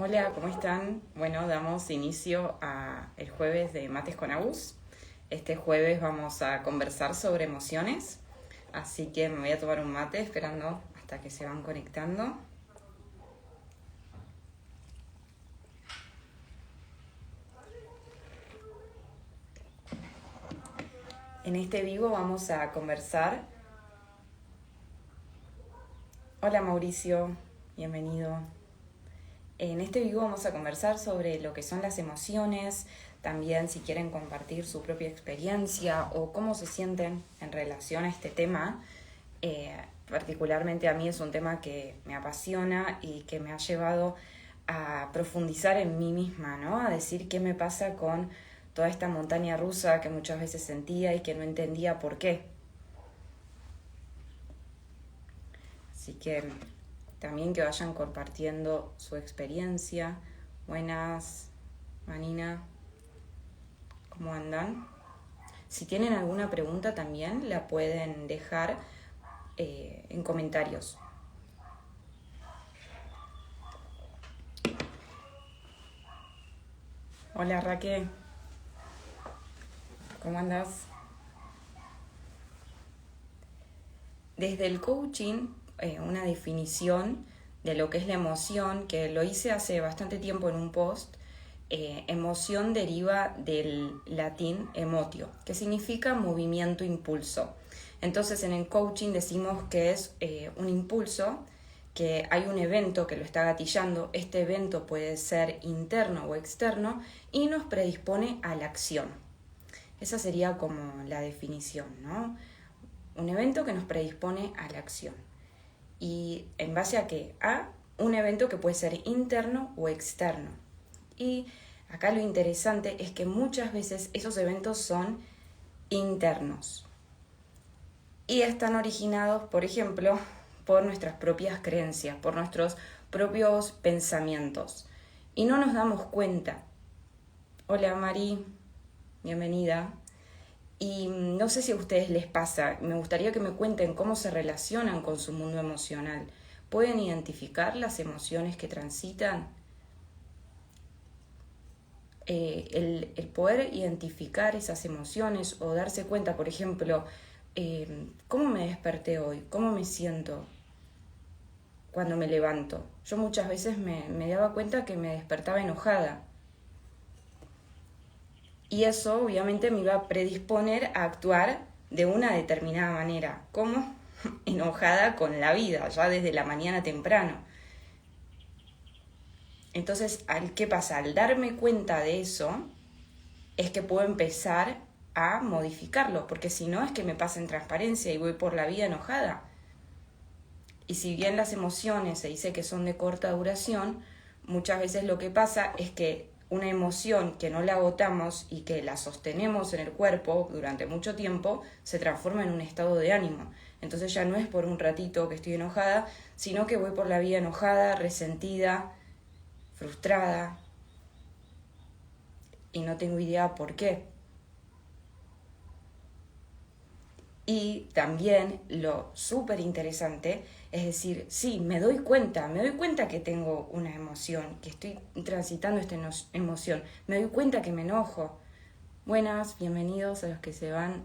Hola, ¿cómo están? Bueno, damos inicio a el jueves de Mates con Agus. Este jueves vamos a conversar sobre emociones, así que me voy a tomar un mate esperando hasta que se van conectando. En este vivo vamos a conversar. Hola Mauricio, bienvenido. En este vivo vamos a conversar sobre lo que son las emociones, también si quieren compartir su propia experiencia o cómo se sienten en relación a este tema. Particularmente a mí es un tema que me apasiona y que me ha llevado a profundizar en mí misma, ¿no? A decir qué me pasa con toda esta montaña rusa que muchas veces sentía y que no entendía por qué. Así que también que vayan compartiendo su experiencia. Buenas, Manina, ¿cómo andan? Si tienen alguna pregunta también la pueden dejar en comentarios. Hola Raquel, ¿cómo andas? Desde el coaching, una definición de lo que es la emoción, que lo hice hace bastante tiempo en un post. Emoción deriva del latín emotio, que significa movimiento, impulso. Entonces en el coaching decimos que es un impulso, que hay un evento que lo está gatillando. Este evento puede ser interno o externo y nos predispone a la acción. Esa sería como la definición, ¿no? Un evento que nos predispone a la acción. ¿Y en base a qué? A un evento que puede ser interno o externo. Y acá lo interesante es que muchas veces esos eventos son internos. Y están originados, por ejemplo, por nuestras propias creencias, por nuestros propios pensamientos. Y no nos damos cuenta. Hola Mari, bienvenida. Y no sé si a ustedes les pasa, me gustaría que me cuenten cómo se relacionan con su mundo emocional. ¿Pueden identificar las emociones que transitan? El poder identificar esas emociones o darse cuenta, por ejemplo, ¿cómo me desperté hoy? ¿Cómo me siento cuando me levanto? Yo muchas veces me daba cuenta que me despertaba enojada. Y eso obviamente me iba a predisponer a actuar de una determinada manera, como enojada con la vida, ya desde la mañana temprano. Entonces, ¿qué pasa? Al darme cuenta de eso, es que puedo empezar a modificarlo, porque si no es que me pasa en transparencia y voy por la vida enojada. Y si bien las emociones se dice que son de corta duración, muchas veces lo que pasa es que una emoción que no la agotamos y que la sostenemos en el cuerpo durante mucho tiempo, se transforma en un estado de ánimo. Entonces ya no es por un ratito que estoy enojada, sino que voy por la vida enojada, resentida, frustrada, y no tengo idea por qué. Y también lo súper interesante es decir, sí, me doy cuenta que tengo una emoción, que estoy transitando esta emoción, me doy cuenta que me enojo. Buenas, bienvenidos a los que se van,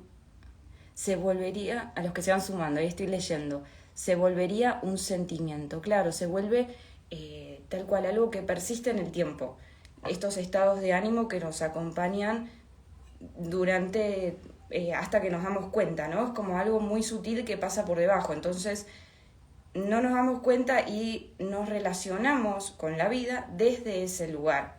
a los que se van sumando, ahí estoy leyendo, se volvería un sentimiento, claro, se vuelve tal cual algo que persiste en el tiempo. Estos estados de ánimo que nos acompañan durante hasta que nos damos cuenta, ¿no? Es como algo muy sutil que pasa por debajo. Entonces, no nos damos cuenta y nos relacionamos con la vida desde ese lugar.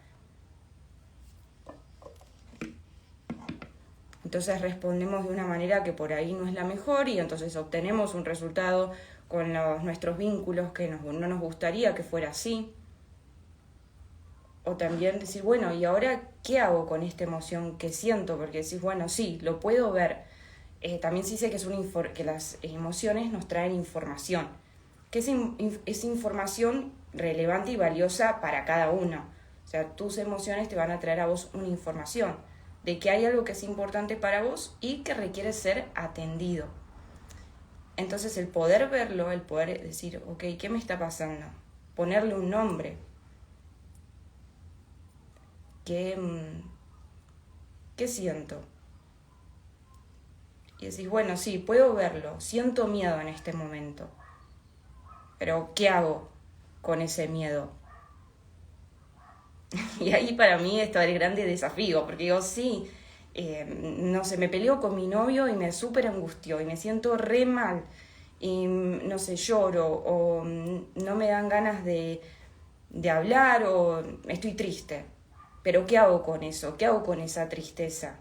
Entonces respondemos de una manera que por ahí no es la mejor y entonces obtenemos un resultado con nuestros vínculos que no nos gustaría que fuera así. O también decir, bueno, ¿y ahora qué hago con esta emoción que siento? Porque decís, bueno, sí, lo puedo ver. También se dice que las emociones nos traen información, que es información relevante y valiosa para cada uno. O sea, tus emociones te van a traer a vos una información de que hay algo que es importante para vos y que requiere ser atendido. Entonces el poder verlo, el poder decir, ok, ¿qué me está pasando? Ponerle un nombre. ¿Qué siento? Y decís, bueno, sí, puedo verlo, siento miedo en este momento, pero ¿qué hago con ese miedo? Y ahí para mí está el grande desafío, porque digo, sí, no sé, me peleo con mi novio y me súper angustió y me siento re mal y no sé, lloro o no me dan ganas de hablar o estoy triste. Pero ¿qué hago con eso? ¿Qué hago con esa tristeza?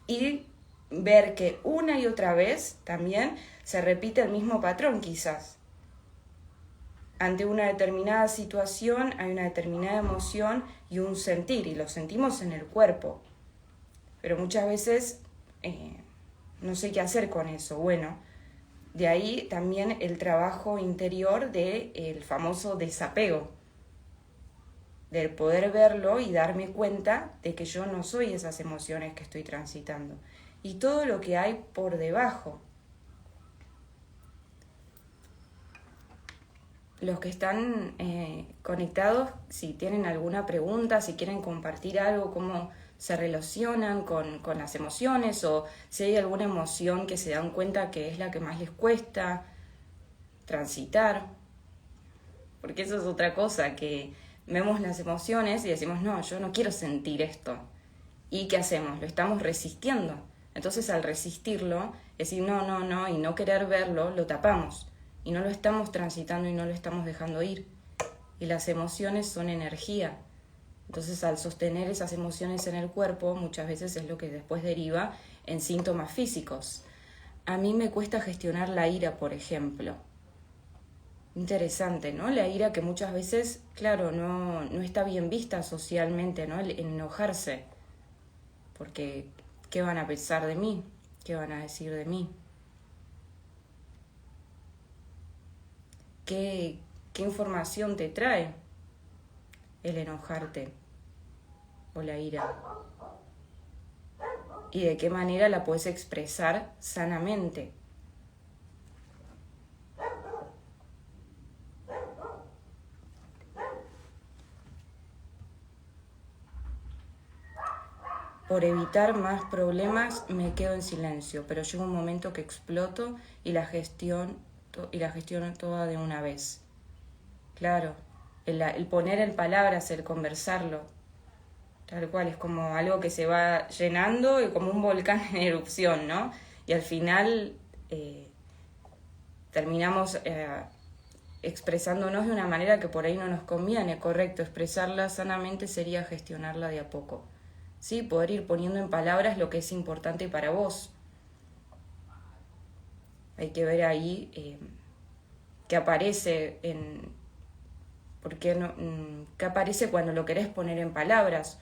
Y ver que una y otra vez también se repite el mismo patrón quizás. Ante una determinada situación hay una determinada emoción y un sentir, y lo sentimos en el cuerpo. Pero muchas veces no sé qué hacer con eso. Bueno, de ahí también el trabajo interior del famoso desapego, del poder verlo y darme cuenta de que yo no soy esas emociones que estoy transitando. Y todo lo que hay por debajo. Los que están conectados, si tienen alguna pregunta, si quieren compartir algo, cómo se relacionan con las emociones o si hay alguna emoción que se dan cuenta que es la que más les cuesta transitar. Porque eso es otra cosa, que vemos las emociones y decimos, no, yo no quiero sentir esto. ¿Y qué hacemos? Lo estamos resistiendo. Entonces al resistirlo, decir no, y no querer verlo, lo tapamos. Y no lo estamos transitando y no lo estamos dejando ir. Y las emociones son energía. Entonces al sostener esas emociones en el cuerpo, muchas veces es lo que después deriva en síntomas físicos. A mí me cuesta gestionar la ira, por ejemplo. Interesante, ¿no? La ira que muchas veces, claro, no está bien vista socialmente, ¿no? El enojarse. Porque, ¿qué van a pensar de mí? ¿Qué van a decir de mí? ¿Qué información te trae el enojarte o la ira? ¿Y de qué manera la puedes expresar sanamente? Por evitar más problemas me quedo en silencio, pero llega un momento que exploto y la gestiono toda de una vez. Claro, el poner en palabras, el conversarlo, tal cual, es como algo que se va llenando y como un volcán en erupción, ¿no? Y al final terminamos expresándonos de una manera que por ahí no nos conviene, correcto. Expresarla sanamente sería gestionarla de a poco. ¿Sí? Poder ir poniendo en palabras lo que es importante para vos. Hay que ver ahí qué aparece qué aparece cuando lo querés poner en palabras.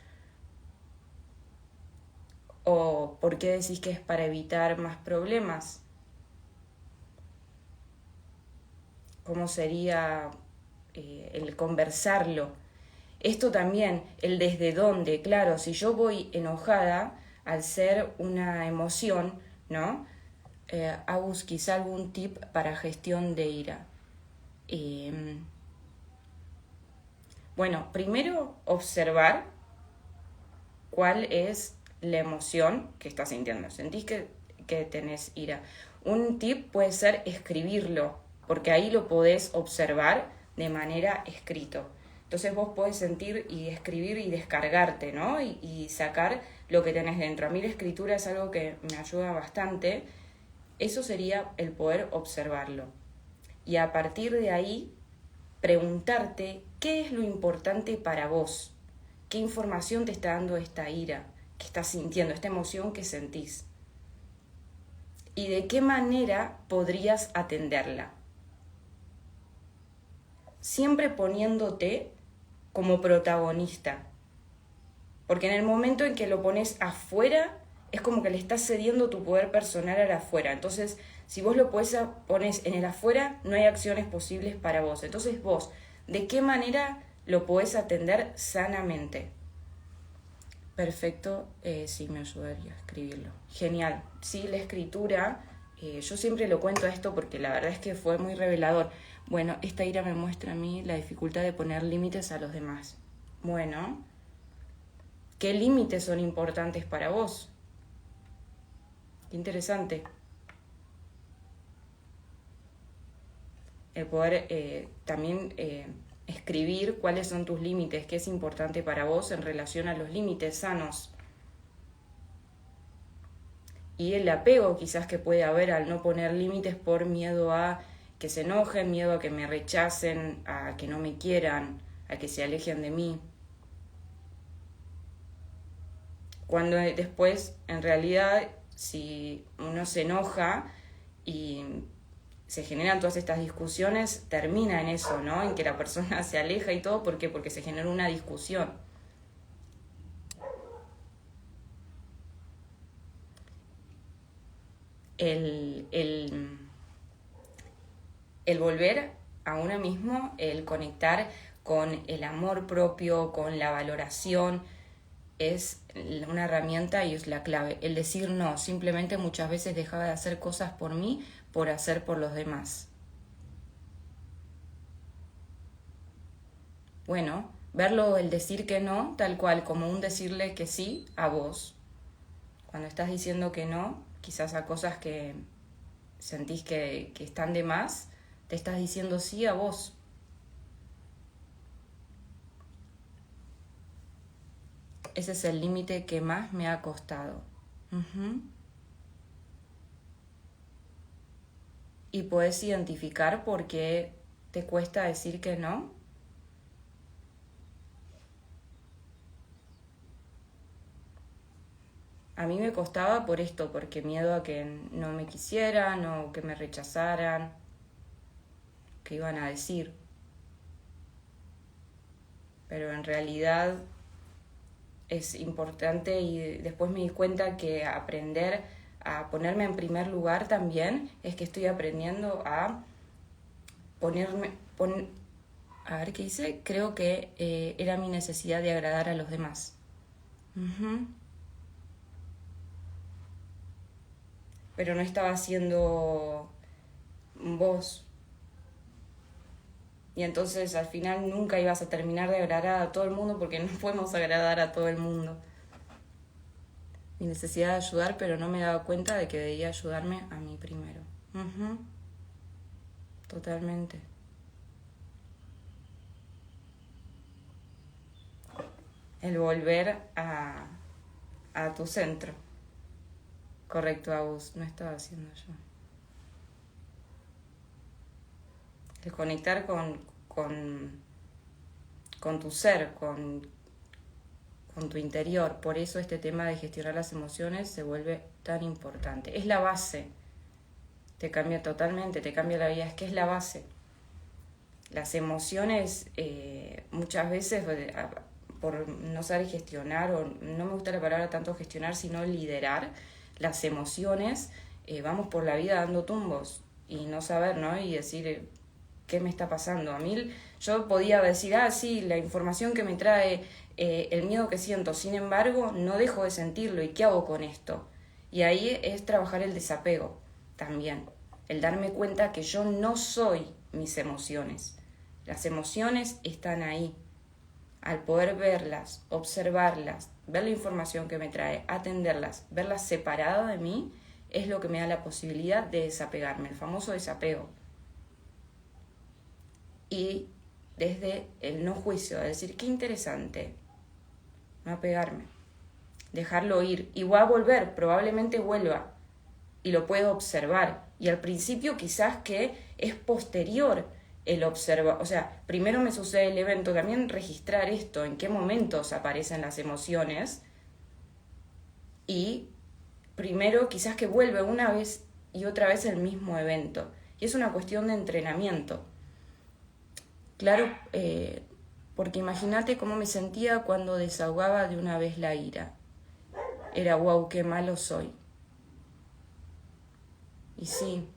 O por qué decís que es para evitar más problemas. ¿Cómo sería el conversarlo? Esto también, el desde dónde, claro, si yo voy enojada, al ser una emoción, ¿no? Agus, quizá algún tip para gestión de ira. Bueno, primero observar cuál es la emoción que estás sintiendo. ¿Sentís que tenés ira? Un tip puede ser escribirlo, porque ahí lo podés observar de manera escrito. Entonces vos podés sentir y escribir y descargarte, ¿no? Y sacar lo que tenés dentro. A mí la escritura es algo que me ayuda bastante. Eso sería el poder observarlo. Y a partir de ahí, preguntarte qué es lo importante para vos. ¿Qué información te está dando esta ira que estás sintiendo, esta emoción que sentís? ¿Y de qué manera podrías atenderla? Siempre poniéndote como protagonista. Porque en el momento en que lo pones afuera, es como que le estás cediendo tu poder personal al afuera. Entonces, si vos lo pones en el afuera, no hay acciones posibles para vos. Entonces vos, ¿de qué manera lo podés atender sanamente? Perfecto, sí, me ayudaría a escribirlo. Genial. Sí, la escritura, yo siempre lo cuento esto porque la verdad es que fue muy revelador. Bueno, esta ira me muestra a mí la dificultad de poner límites a los demás. Bueno, ¿qué límites son importantes para vos? Qué interesante. El poder también escribir cuáles son tus límites, qué es importante para vos en relación a los límites sanos. Y el apego quizás que puede haber al no poner límites por miedo a que se enojen, miedo a que me rechacen, a que no me quieran, a que se alejen de mí. Cuando después, en realidad, si uno se enoja y se generan todas estas discusiones, termina en eso, ¿no? En que la persona se aleja y todo. ¿Por qué? Porque se generó una discusión. El volver a uno mismo, el conectar con el amor propio, con la valoración, es una herramienta y es la clave. El decir no, simplemente muchas veces dejaba de hacer cosas por mí, por hacer por los demás. Bueno, verlo, el decir que no, tal cual, como un decirle que sí a vos. Cuando estás diciendo que no, quizás a cosas que sentís que están de más, te estás diciendo sí a vos. Ese es el límite que más me ha costado. Y puedes identificar por qué te cuesta decir que no. A mí me costaba por esto, porque miedo a que no me quisieran o que me rechazaran, que iban a decir. Pero en realidad es importante, y después me di cuenta que aprender a ponerme en primer lugar también es que estoy aprendiendo a a ver qué hice. Creo que era mi necesidad de agradar a los demás. Pero no estaba siendo vos. Y entonces al final nunca ibas a terminar de agradar a todo el mundo, porque no podemos agradar a todo el mundo. Mi necesidad de ayudar, pero no me daba cuenta de que debía ayudarme a mí primero. Totalmente. El volver a tu centro. Correcto, Agus, no estaba haciendo yo. El conectar con tu ser, con tu interior. Por eso este tema de gestionar las emociones se vuelve tan importante. Es la base. Te cambia totalmente, te cambia la vida. Es que es la base. Las emociones muchas veces, por no saber gestionar, o no me gusta la palabra tanto gestionar, sino liderar las emociones, vamos por la vida dando tumbos y no saber, ¿no? Y decir, ¿qué me está pasando? A mí, yo podía decir, sí, la información que me trae, el miedo que siento, sin embargo, no dejo de sentirlo. ¿Y qué hago con esto? Y ahí es trabajar el desapego también, el darme cuenta que yo no soy mis emociones. Las emociones están ahí. Al poder verlas, observarlas, ver la información que me trae, atenderlas, verlas separadas de mí, es lo que me da la posibilidad de desapegarme, el famoso desapego. Y desde el no juicio, de decir, qué interesante, no apegarme, dejarlo ir. Y voy a volver, probablemente vuelva, y lo puedo observar. Y al principio quizás que es posterior el observar, o sea, primero me sucede el evento, también registrar esto, en qué momentos aparecen las emociones, y primero quizás que vuelve una vez y otra vez el mismo evento. Y es una cuestión de entrenamiento. Claro, porque imagínate cómo me sentía cuando desahogaba de una vez la ira. Era, wow, qué malo soy. Y sí,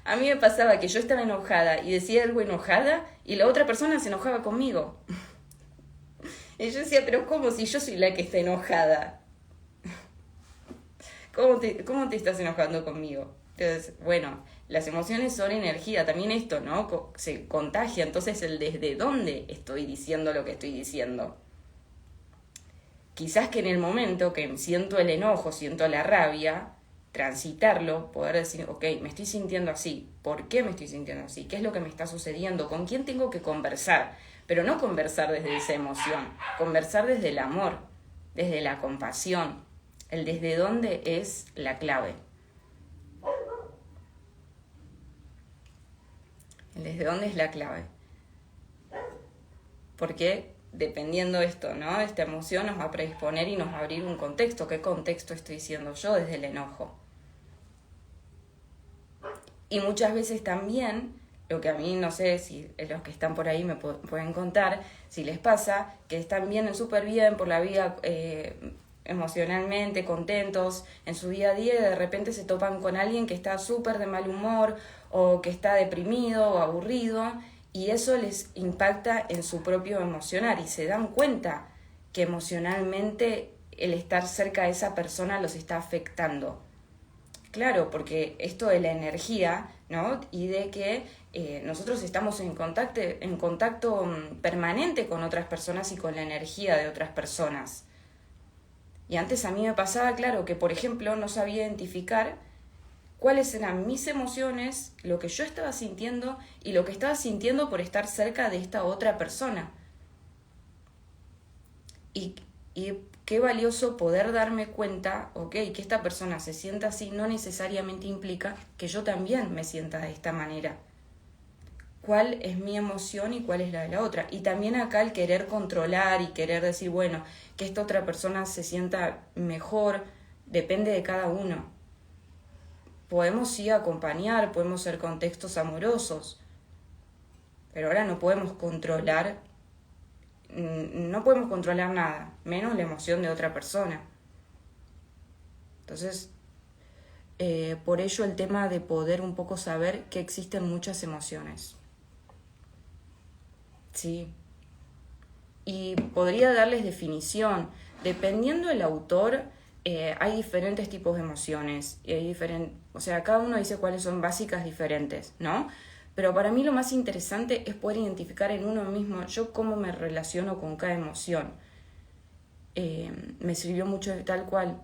a mí me pasaba que yo estaba enojada y decía algo enojada y la otra persona se enojaba conmigo. Y yo decía, pero ¿cómo si yo soy la que está enojada? ¿Cómo te estás enojando conmigo? Entonces, bueno, las emociones son energía, también esto, ¿no? Se contagia, entonces el desde dónde estoy diciendo lo que estoy diciendo. Quizás que en el momento que siento el enojo, siento la rabia, transitarlo, poder decir, ok, me estoy sintiendo así, ¿por qué me estoy sintiendo así? ¿Qué es lo que me está sucediendo? ¿Con quién tengo que conversar? Pero no conversar desde esa emoción, conversar desde el amor, desde la compasión. El desde dónde es la clave. El desde dónde es la clave. Porque dependiendo esto, ¿no? Esta emoción nos va a predisponer y nos va a abrir un contexto. ¿Qué contexto estoy diciendo yo desde el enojo? Y muchas veces también, lo que a mí no sé si los que están por ahí me pueden contar, si les pasa, que están bien, súper bien por la vida emocionalmente, contentos en su día a día y de repente se topan con alguien que está súper de mal humor o que está deprimido o aburrido y eso les impacta en su propio emocionar y se dan cuenta que emocionalmente el estar cerca de esa persona los está afectando. Claro, porque esto de la energía, ¿no? Y de que nosotros estamos en contacto permanente con otras personas y con la energía de otras personas. Y antes a mí me pasaba, claro, que por ejemplo no sabía identificar cuáles eran mis emociones, lo que yo estaba sintiendo y lo que estaba sintiendo por estar cerca de esta otra persona. Y qué valioso poder darme cuenta, ok, que esta persona se sienta así no necesariamente implica que yo también me sienta de esta manera. ¿Cuál es mi emoción y cuál es la de la otra? Y también acá el querer controlar y querer decir, bueno, que esta otra persona se sienta mejor, depende de cada uno. Podemos sí acompañar, podemos ser contextos amorosos, pero ahora no podemos controlar nada, menos la emoción de otra persona. Entonces, por ello el tema de poder un poco saber que existen muchas emociones. Sí. Y podría darles definición. Dependiendo del autor, hay diferentes tipos de emociones. Y hay o sea, cada uno dice cuáles son básicas diferentes, ¿no? Pero para mí lo más interesante es poder identificar en uno mismo yo cómo me relaciono con cada emoción. Me sirvió mucho de tal cual.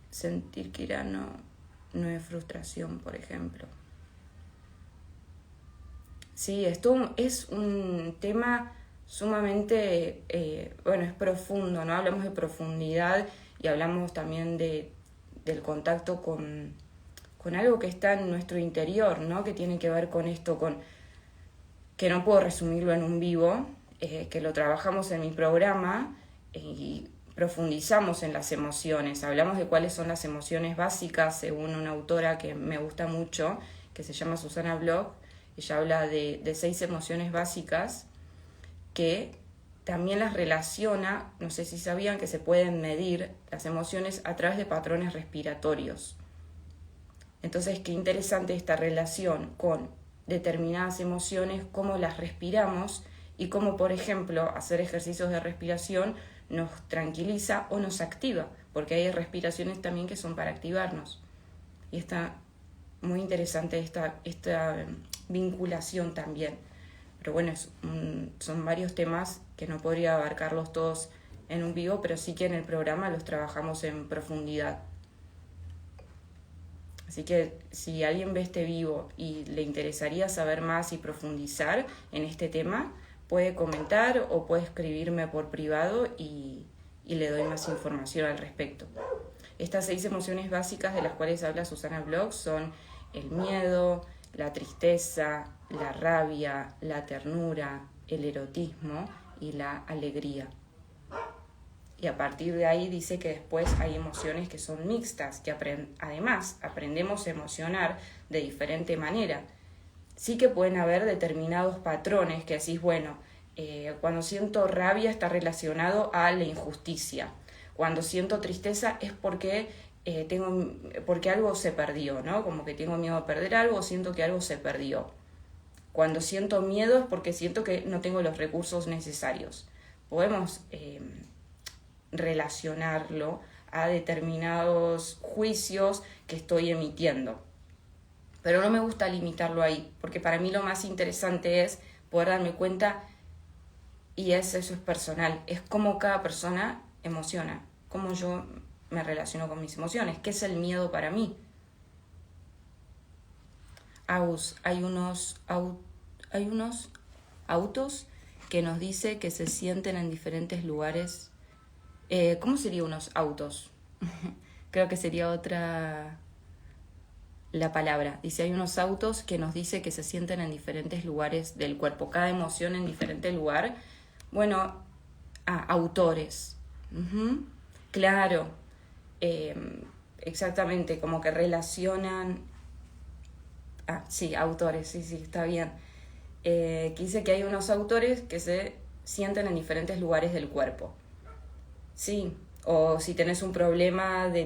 Sentir que ira no es frustración, por ejemplo. Sí, esto es un tema sumamente, es profundo, ¿no? Hablamos de profundidad y hablamos también del contacto con algo que está en nuestro interior, ¿no? Que tiene que ver con esto, que no puedo resumirlo en un vivo, que lo trabajamos en mi programa y profundizamos en las emociones. Hablamos de cuáles son las emociones básicas, según una autora que me gusta mucho, que se llama Susana Bloch. Ella habla de 6 emociones básicas que también las relaciona, no sé si sabían que se pueden medir las emociones a través de patrones respiratorios. Entonces, qué interesante esta relación con determinadas emociones, cómo las respiramos y cómo, por ejemplo, hacer ejercicios de respiración nos tranquiliza o nos activa, porque hay respiraciones también que son para activarnos. Y está muy interesante esta vinculación también. Pero bueno, son varios temas que no podría abarcarlos todos en un vivo, pero sí que en el programa los trabajamos en profundidad. Así que si alguien ve este vivo y le interesaría saber más y profundizar en este tema, puede comentar o puede escribirme por privado y le doy más información al respecto. Estas 6 emociones básicas de las cuales habla Susana Bloch son el miedo, la tristeza, la rabia, la ternura, el erotismo y la alegría. Y a partir de ahí dice que después hay emociones que son mixtas, que además aprendemos a emocionar de diferente manera. Sí que pueden haber determinados patrones que decís, bueno, cuando siento rabia está relacionado a la injusticia. Cuando siento tristeza es porque algo se perdió, ¿no? Como que tengo miedo a perder algo o siento que algo se perdió. Cuando siento miedo es porque siento que no tengo los recursos necesarios. Podemos relacionarlo a determinados juicios que estoy emitiendo. Pero no me gusta limitarlo ahí, porque para mí lo más interesante es poder darme cuenta, y eso es personal, es cómo cada persona emociona, cómo yo me relaciono con mis emociones, qué es el miedo para mí. Hay unos autos que nos dice que se sienten en diferentes lugares. ¿Cómo sería unos autos? Creo que sería otra la palabra. Dice, hay unos autos que nos dice que se sienten en diferentes lugares del cuerpo, cada emoción en diferente lugar. Bueno, autores. Uh-huh. Claro, exactamente, como que relacionan. Sí, autores, sí, está bien. Que dice que hay unos autores que se sienten en diferentes lugares del cuerpo. Sí, o si tenés un problema de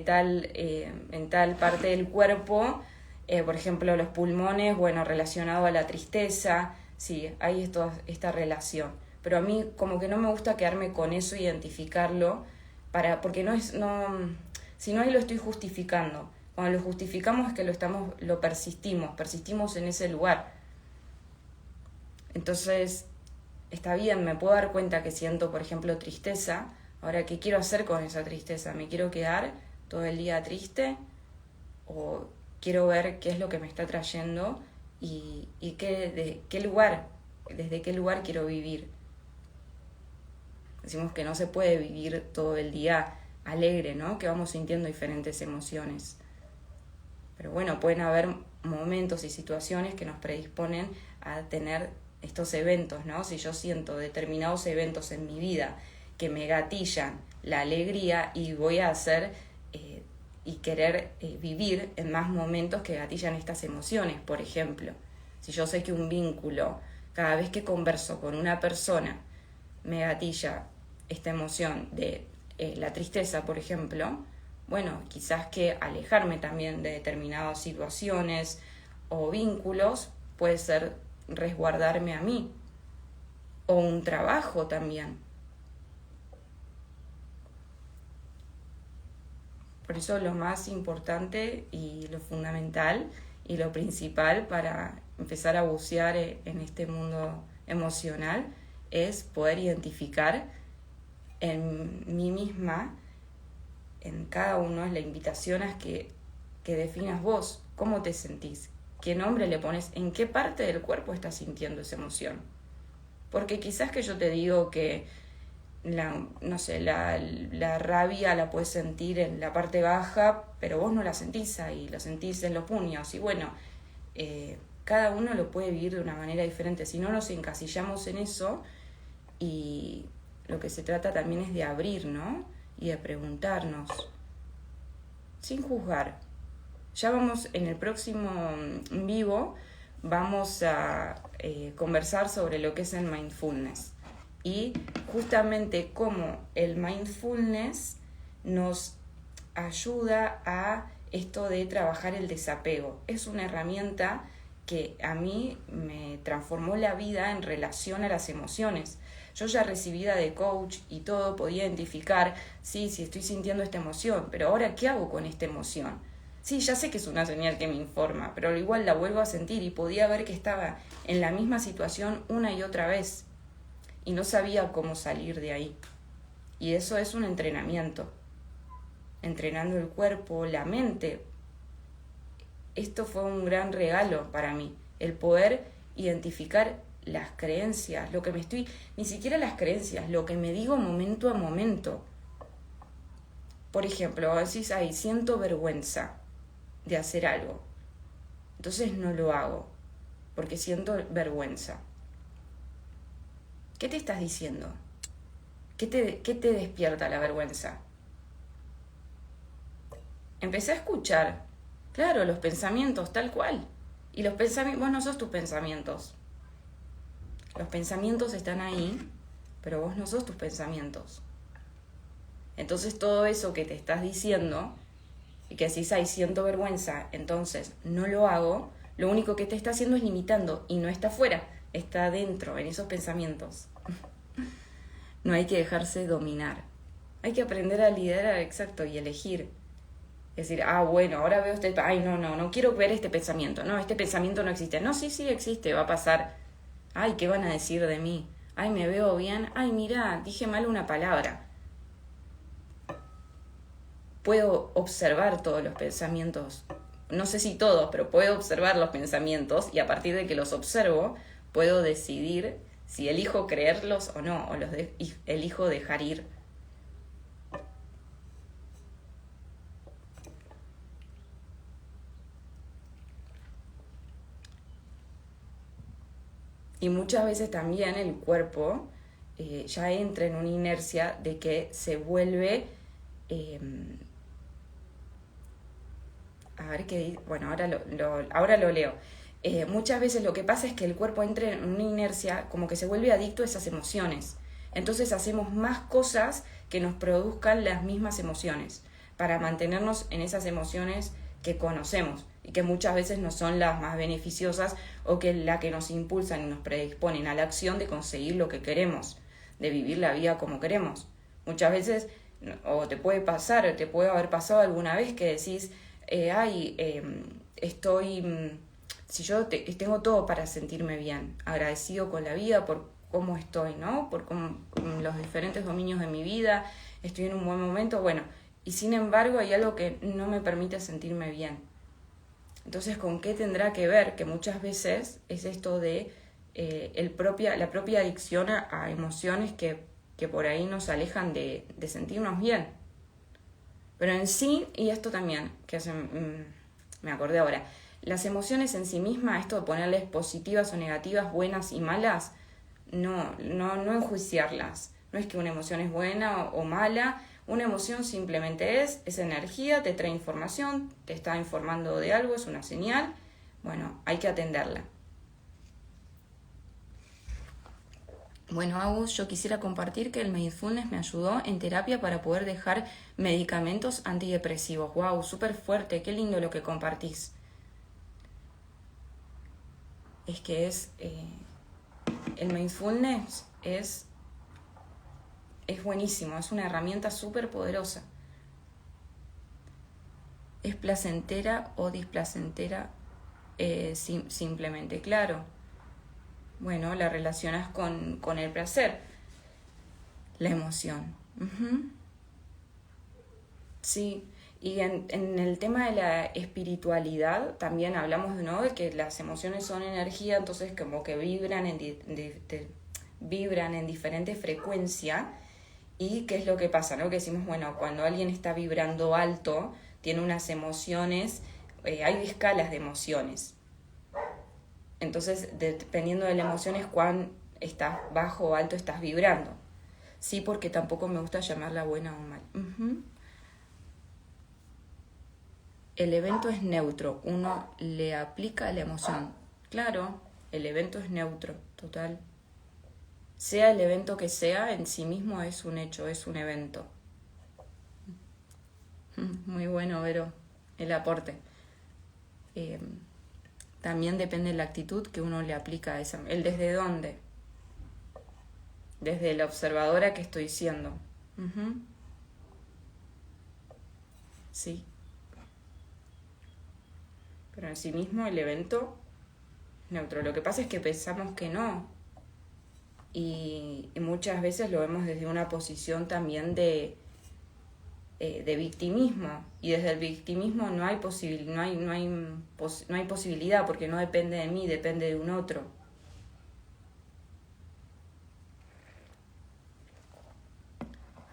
en tal parte del cuerpo, por ejemplo los pulmones, bueno, relacionado a la tristeza, sí, hay esta relación. Pero a mí como que no me gusta quedarme con eso, identificarlo, porque si no ahí lo estoy justificando. Cuando lo justificamos es que lo persistimos en ese lugar. Entonces, está bien, me puedo dar cuenta que siento, por ejemplo, tristeza. Ahora, ¿qué quiero hacer con esa tristeza? ¿Me quiero quedar todo el día triste? ¿O quiero ver qué es lo que me está trayendo y desde qué lugar quiero vivir? Decimos que no se puede vivir todo el día alegre, ¿no? Que vamos sintiendo diferentes emociones. Pero bueno, pueden haber momentos y situaciones que nos predisponen a tener estos eventos, ¿no? Si yo siento determinados eventos en mi vida que me gatillan la alegría y voy a hacer y querer vivir en más momentos que gatillan estas emociones. Por ejemplo, si yo sé que un vínculo, cada vez que converso con una persona, me gatilla esta emoción de la tristeza, por ejemplo, bueno, quizás que alejarme también de determinadas situaciones o vínculos puede ser resguardarme a mí, o un trabajo también. Por eso lo más importante y lo fundamental y lo principal para empezar a bucear en este mundo emocional es poder identificar en mí misma, en cada uno, es la invitación a que definas vos cómo te sentís, qué nombre le pones, en qué parte del cuerpo estás sintiendo esa emoción. Porque quizás que yo te digo que la rabia la puedes sentir en la parte baja, pero vos no la sentís ahí, la sentís en los puños. Y bueno, cada uno lo puede vivir de una manera diferente. Si no nos encasillamos en eso, y lo que se trata también es de abrir, ¿no? Y de preguntarnos, sin juzgar. Ya vamos en el próximo vivo, vamos a conversar sobre lo que es el mindfulness. Y justamente cómo el mindfulness nos ayuda a esto de trabajar el desapego. Es una herramienta que a mí me transformó la vida en relación a las emociones. Yo ya recibida de coach y todo podía identificar, sí, estoy sintiendo esta emoción, pero ahora ¿qué hago con esta emoción? Sí, ya sé que es una señal que me informa, pero igual la vuelvo a sentir y podía ver que estaba en la misma situación una y otra vez. Y no sabía cómo salir de ahí. Y eso es un entrenamiento. Entrenando el cuerpo, la mente. Esto fue un gran regalo para mí. El poder identificar las creencias, ni siquiera las creencias, lo que me digo momento a momento. Por ejemplo, decís, siento vergüenza de hacer algo. Entonces no lo hago, porque siento vergüenza. ¿Qué te estás diciendo? ¿Qué te despierta la vergüenza? Empecé a escuchar, claro, los pensamientos tal cual. Y los pensamientos, vos no sos tus pensamientos. Los pensamientos están ahí, pero vos no sos tus pensamientos. Entonces todo eso que te estás diciendo, y que decís, siento vergüenza, entonces no lo hago, lo único que te está haciendo es limitando, y no está afuera, está dentro, en esos pensamientos. No hay que dejarse dominar. Hay que aprender a liderar, exacto, y elegir. Es decir, bueno, ahora veo no quiero ver este pensamiento. No, este pensamiento no existe. No, sí, sí existe, va a pasar. Ay, ¿qué van a decir de mí? Ay, me veo bien. Ay, mira, dije mal una palabra. Puedo observar todos los pensamientos. No sé si todos, pero puedo observar los pensamientos y a partir de que los observo, puedo decidir si elijo creerlos o no, o elijo dejar ir. Y muchas veces también el cuerpo ya entra en una inercia de que se vuelve... a ver qué... Bueno, ahora lo leo. Muchas veces lo que pasa es que el cuerpo entra en una inercia como que se vuelve adicto a esas emociones. Entonces hacemos más cosas que nos produzcan las mismas emociones para mantenernos en esas emociones que conocemos y que muchas veces no son las más beneficiosas o que la que nos impulsan y nos predisponen a la acción de conseguir lo que queremos, de vivir la vida como queremos. Muchas veces, o te puede pasar, o te puede haber pasado alguna vez que decís, si yo tengo todo para sentirme bien, agradecido con la vida por cómo estoy, ¿no? Por los diferentes dominios de mi vida, estoy en un buen momento, bueno, y sin embargo hay algo que no me permite sentirme bien. Entonces, ¿con qué tendrá que ver? Que muchas veces es esto de la propia adicción a emociones que por ahí nos alejan de sentirnos bien. Pero en sí, y esto también, me acordé ahora, las emociones en sí mismas, esto de ponerles positivas o negativas, buenas y malas, no enjuiciarlas. No es que una emoción es buena o mala, una emoción simplemente es energía, te trae información, te está informando de algo, es una señal, bueno, hay que atenderla. Bueno, Agus, yo quisiera compartir que el mindfulness me ayudó en terapia para poder dejar medicamentos antidepresivos. Wow, súper fuerte, qué lindo lo que compartís. Es que el mindfulness es buenísimo, es una herramienta súper poderosa. ¿Es placentera o displacentera? Simplemente, claro. Bueno, la relacionas con el placer, la emoción. Uh-huh. Sí, y en el tema de la espiritualidad también hablamos, ¿no?, de que las emociones son energía, entonces como que vibran vibran en diferente frecuencia. ¿Y qué es lo que pasa, no? Que decimos, bueno, cuando alguien está vibrando alto, tiene unas emociones, hay escalas de emociones. Entonces, dependiendo de la emoción es cuán estás bajo o alto estás vibrando. Sí, porque tampoco me gusta llamarla buena o mal. Uh-huh. El evento es neutro, uno le aplica la emoción. Claro, el evento es neutro, total. Sea el evento que sea, en sí mismo es un hecho, es un evento. Muy bueno, Vero, el aporte. También depende de la actitud que uno le aplica a esa. ¿El desde dónde? Desde la observadora que estoy siendo. Uh-huh. Sí. Pero en sí mismo el evento neutro. Lo que pasa es que pensamos que no. Y muchas veces lo vemos desde una posición también de victimismo. Y desde el victimismo no hay posibilidad porque no depende de mí, depende de un otro.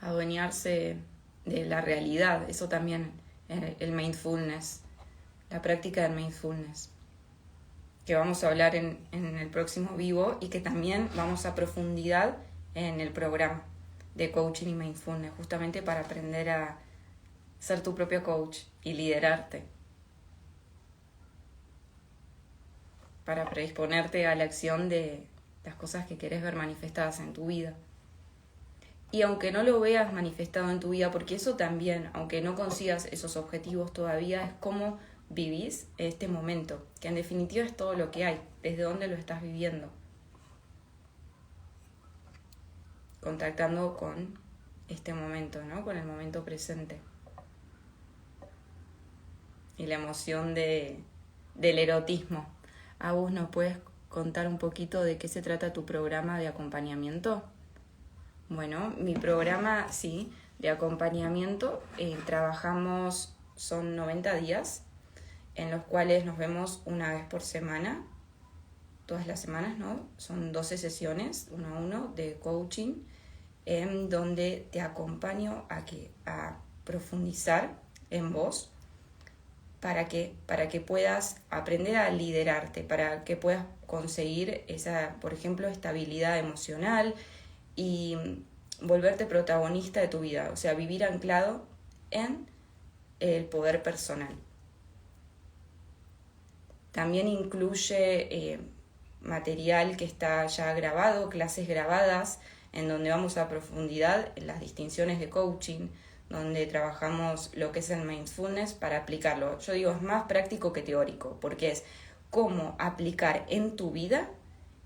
Adueñarse de la realidad, eso también, el mindfulness, la práctica del mindfulness, que vamos a hablar en el próximo vivo y que también vamos a profundidad en el programa de coaching y mindfulness, justamente para aprender a ser tu propio coach y liderarte, para predisponerte a la acción de las cosas que querés ver manifestadas en tu vida. Y aunque no lo veas manifestado en tu vida, porque eso también, aunque no consigas esos objetivos todavía, es cómo vivís este momento, que en definitiva es todo lo que hay, desde dónde lo estás viviendo. Contactando con este momento, ¿no? Con el momento presente. Y la emoción del erotismo. Agus, ¿nos puedes contar un poquito de qué se trata tu programa de acompañamiento? Bueno, mi programa, sí, de acompañamiento, trabajamos, son 90 días, en los cuales nos vemos una vez por semana, todas las semanas, ¿no? Son 12 sesiones, 1 a 1, de coaching, en donde te acompaño a profundizar en vos, para que puedas aprender a liderarte, para que puedas conseguir esa, por ejemplo, estabilidad emocional y volverte protagonista de tu vida, o sea, vivir anclado en el poder personal. También incluye material que está ya grabado, clases grabadas, en donde vamos a profundidad en las distinciones de coaching, donde trabajamos lo que es el mindfulness para aplicarlo. Yo digo, es más práctico que teórico, porque es cómo aplicar en tu vida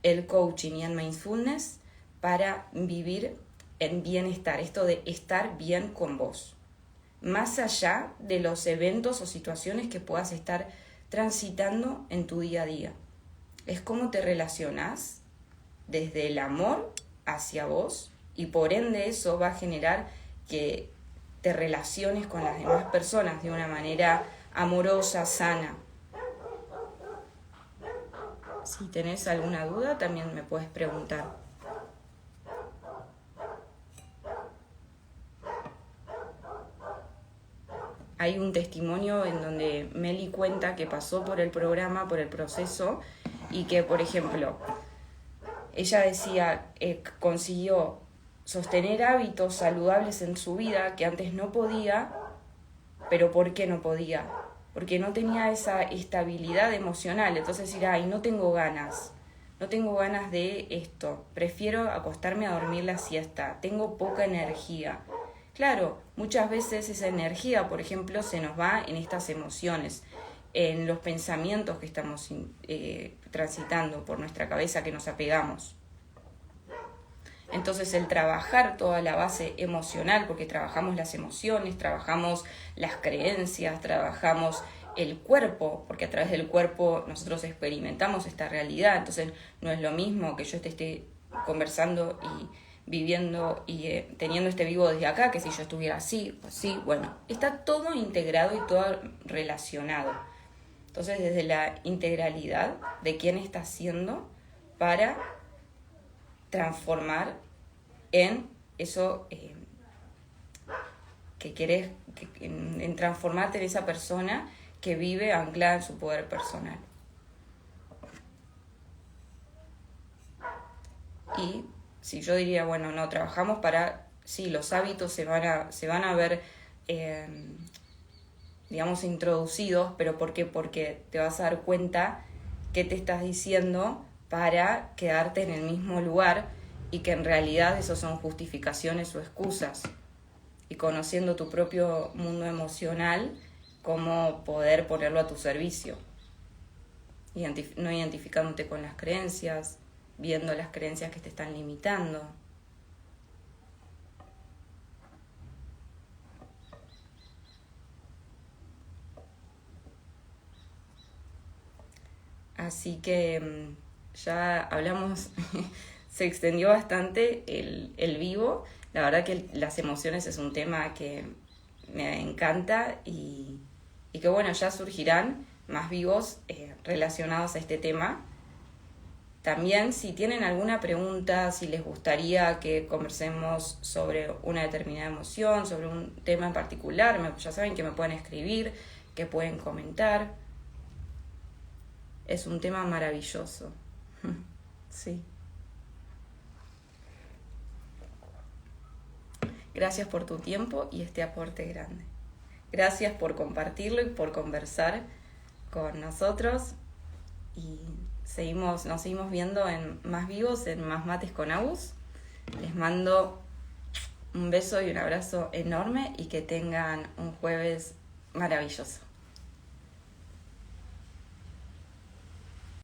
el coaching y el mindfulness para vivir en bienestar, esto de estar bien con vos, más allá de los eventos o situaciones que puedas estar transitando en tu día a día. Es cómo te relacionás desde el amor hacia vos, y por ende eso va a generar que te relaciones con las demás personas de una manera amorosa, sana. Si tenés alguna duda, también me puedes preguntar. Hay un testimonio en donde Meli cuenta que pasó por el programa, por el proceso, y que, por ejemplo, ella decía, consiguió sostener hábitos saludables en su vida que antes no podía. ¿Pero por qué no podía? Porque no tenía esa estabilidad emocional. Entonces decir, ay, no tengo ganas de esto, prefiero acostarme a dormir la siesta, tengo poca energía. Claro, muchas veces esa energía, por ejemplo, se nos va en estas emociones, en los pensamientos que estamos transitando por nuestra cabeza, que nos apegamos. Entonces el trabajar toda la base emocional, porque trabajamos las emociones, trabajamos las creencias, trabajamos el cuerpo, porque a través del cuerpo nosotros experimentamos esta realidad. Entonces no es lo mismo que yo te esté conversando y viviendo y teniendo este vivo desde acá, que si yo estuviera así, pues sí, bueno, está todo integrado y todo relacionado. Entonces desde la integralidad de quién está haciendo para transformar en eso que querés, en transformarte en esa persona que vive anclada en su poder personal. Y si yo diría, bueno, no, trabajamos para, sí, los hábitos se van a ver, digamos, introducidos, pero ¿por qué? Porque te vas a dar cuenta qué te estás diciendo para quedarte en el mismo lugar, y que en realidad eso son justificaciones o excusas. Y conociendo tu propio mundo emocional, cómo poder ponerlo a tu servicio. No identificándote con las creencias, viendo las creencias que te están limitando. Así que ya hablamos, se extendió bastante el vivo. La verdad que las emociones es un tema que me encanta y que bueno, ya surgirán más vivos relacionados a este tema. También si tienen alguna pregunta, si les gustaría que conversemos sobre una determinada emoción, sobre un tema en particular, ya saben que me pueden escribir, que pueden comentar. Es un tema maravilloso. Sí. Gracias por tu tiempo y este aporte grande. Gracias por compartirlo y por conversar con nosotros. Y nos seguimos viendo en Más Vivos, en Más Mates con Agus. Les mando un beso y un abrazo enorme y que tengan un jueves maravilloso.